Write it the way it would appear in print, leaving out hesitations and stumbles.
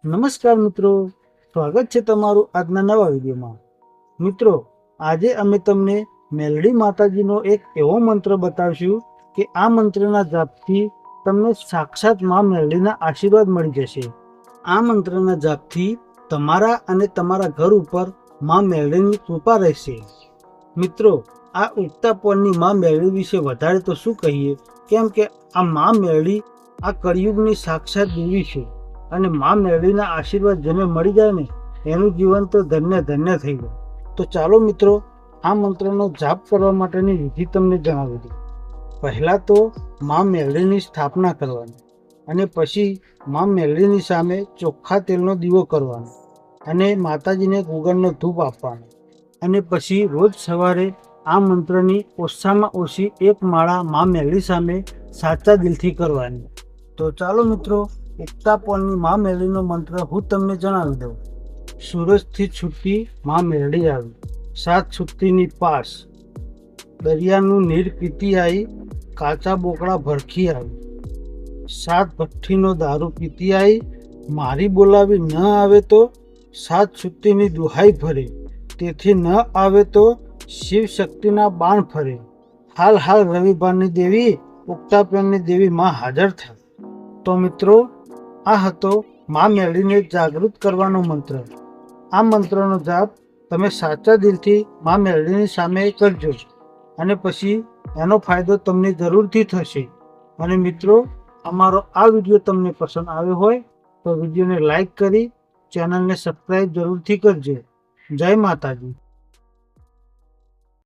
નમસ્કાર મિત્રો, સ્વાગત છે તમારું આજના નવા વિડીયોમાં। મિત્રો, આજે અમે તમને મેલડી માતાજીનો એક એવો મંત્ર બતાવશું કે આ મંત્રના જાપથી તમને સાક્ષાત માં મેલડીના આશીર્વાદ મળી જશે। આ મંત્રના જાપથી તમારા અને તમારા ઘર ઉપર માં મેલડીની કૃપા રહેશે। મિત્રો, આ ઉગતા પરની માં મેલડી વિશે વધારે તો શું કહીએ, કેમ કે આ માં મેલડી આ કળિયુગની સાક્ષાત દેવી છે અને માં મેલડીના આશીર્વાદ જેને મળી જાય ને એનું જીવન તો ધન્ય ધન્ય થઈ જાય। તો ચાલો મિત્રો, આ મંત્રનો જાપ કરવા માટેની વિધિ તમને જણાવી દઉં। પહેલાં તો માં મેલડીની સ્થાપના કરવાની અને પછી માં મેલડીની સામે ચોખ્ખા તેલનો દીવો કરવાનો અને માતાજીને ગુગળનો ધૂપ આપવાનો અને પછી રોજ સવારે આ મંત્રની ઓછામાં ઓછી એક માળા માં મેલડી સામે સાચા દિલથી કરવાની। તો ચાલો મિત્રો, ઉગતા પરની માં મેલડીનો મંત્ર હું તમને જણાવી દઉં। સૂરજથી છૂટી માં મેલડી આવી, સાત છૂટીની પાસ, દરિયાનું નીર પીતી આવી, કાચા બોકડા ભરખી આવી, સાત ભઠ્ઠીનો દારૂ પીતી આવી, મારી બોલાવી ન આવે તો સાત છૂટીની દુહાઈ ફરે, તેથી ન આવે તો શિવ શક્તિના બાણ ફરે, હાલ હાલ રવિવારની દેવી, ઉગતા પરની દેવી માં હાજર થાય। તો મિત્રો, આ હતો માં મેલડીને જાગૃત કરવાનો મંત્ર। આ મંત્રનો જાપ તમે સાચા દિલથી માં મેલડીની સામે કરજો અને પછી એનો ફાયદો તમને જરૂરથી થશે। અને મિત્રો, અમારો આ વિડીયો તમને પસંદ આવ્યો હોય તો વિડીયોને લાઈક કરી ચેનલને સબસ્ક્રાઈબ જરૂરથી કરજો। જય માતાજી।